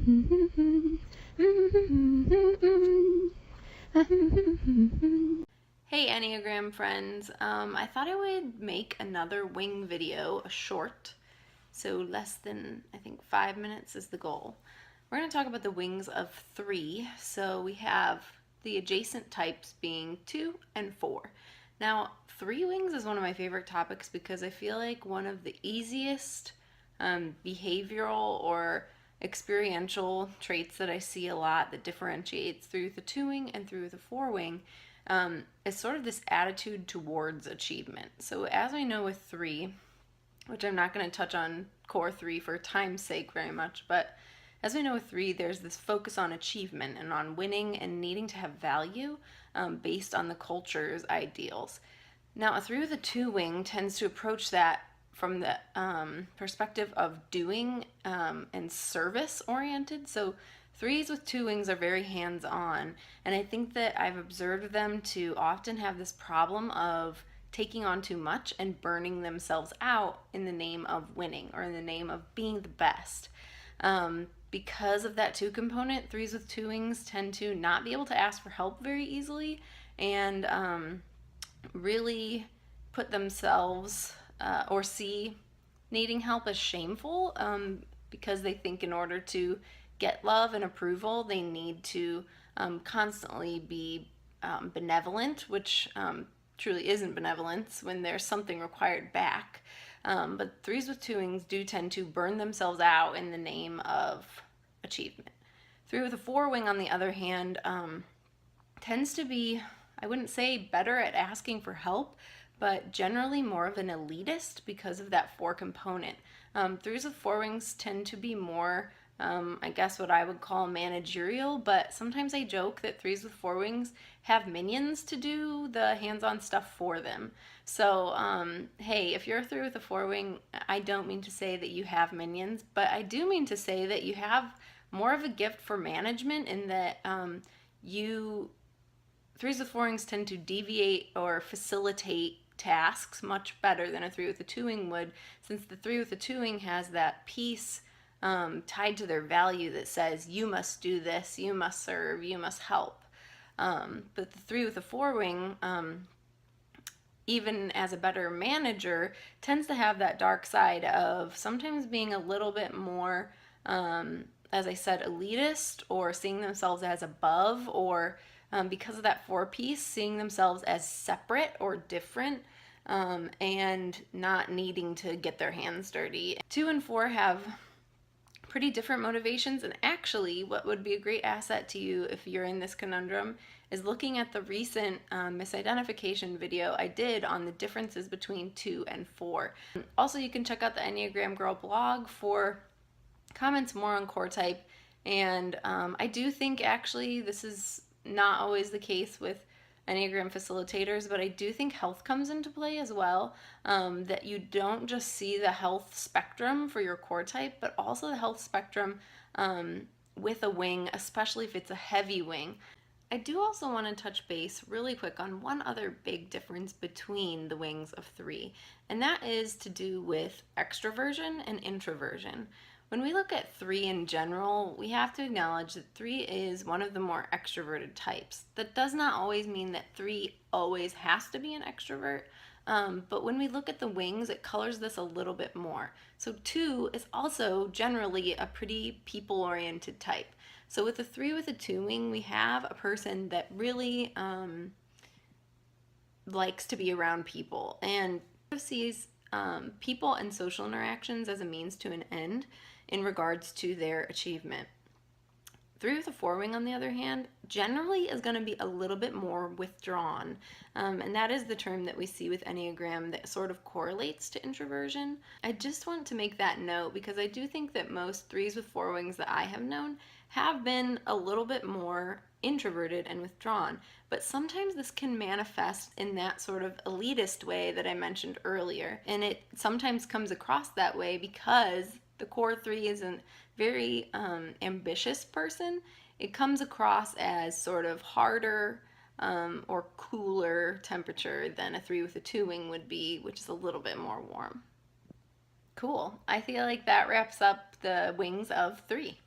Hey Enneagram friends, I thought I would make another wing video, a short, so less than, I think 5 minutes is the goal. We're going to talk about the wings of 3, so we have the adjacent types being 2 and 4. Now, 3 wings is one of my favorite topics because I feel like one of the easiest behavioral or experiential traits that I see a lot that differentiates through the 2 wing and through the 4 wing is sort of this attitude towards achievement. So as we know with 3, which I'm not going to touch on core 3 for time's sake very much, but as we know with 3, there's this focus on achievement and on winning and needing to have value based on the culture's ideals. Now, a 3 with a 2 wing tends to approach that from the perspective of doing and service oriented. So 3s with 2 wings are very hands-on, and I think that I've observed them to often have this problem of taking on too much and burning themselves out in the name of winning or in the name of being the best. Because of that 2 component, 3s with 2 wings tend to not be able to ask for help very easily and really put themselves or see needing help as shameful because they think in order to get love and approval, they need to constantly be benevolent, which truly isn't benevolence when there's something required back. But 3s with 2 wings do tend to burn themselves out in the name of achievement. 3 with a 4 wing, on the other hand, tends to be, I wouldn't say better at asking for help, but generally more of an elitist because of that 4 component. 3s with 4 wings tend to be more I guess what I would call managerial, but sometimes I joke that 3s with 4 wings have minions to do the hands-on stuff for them. So, hey, if you're a 3 with a 4 wing, I don't mean to say that you have minions, but I do mean to say that you have more of a gift for management in that you 3s with 4 wings tend to deviate or facilitate tasks much better than a 3 with a 2 wing would, since the 3 with a 2 wing has that piece tied to their value that says you must do this, you must serve, you must help. But the 3 with a 4 wing, even as a better manager, tends to have that dark side of sometimes being a little bit more, as I said, elitist, or seeing themselves as above, or because of that 4 piece, seeing themselves as separate or different. And not needing to get their hands dirty. 2 and 4 have pretty different motivations, and actually what would be a great asset to you if you're in this conundrum is looking at the recent misidentification video I did on the differences between 2 and 4. Also, you can check out the Enneagram Girl blog for comments more on core type, and I do think actually this is not always the case with Enneagram facilitators, but I do think health comes into play as well, that you don't just see the health spectrum for your core type, but also the health spectrum with a wing, especially if it's a heavy wing. I do also want to touch base really quick on one other big difference between the wings of 3, and that is to do with extroversion and introversion. When we look at 3 in general, we have to acknowledge that 3 is one of the more extroverted types. That does not always mean that 3 always has to be an extrovert, but when we look at the wings, it colors this a little bit more. So 2 is also generally a pretty people-oriented type. So with a 3 with a 2 wing, we have a person that really likes to be around people and sees people and social interactions as a means to an end in regards to their achievement. 3 with a 4 wing, on the other hand, generally is going to be a little bit more withdrawn, and that is the term that we see with Enneagram that sort of correlates to introversion. I just want to make that note because I do think that most 3s with 4 wings that I have known have been a little bit more introverted and withdrawn, but sometimes this can manifest in that sort of elitist way that I mentioned earlier, and it sometimes comes across that way because the core 3 is a very ambitious person. It comes across as sort of harder or cooler temperature than a 3 with a 2 wing would be, which is a little bit more warm. Cool. I feel like that wraps up the wings of 3.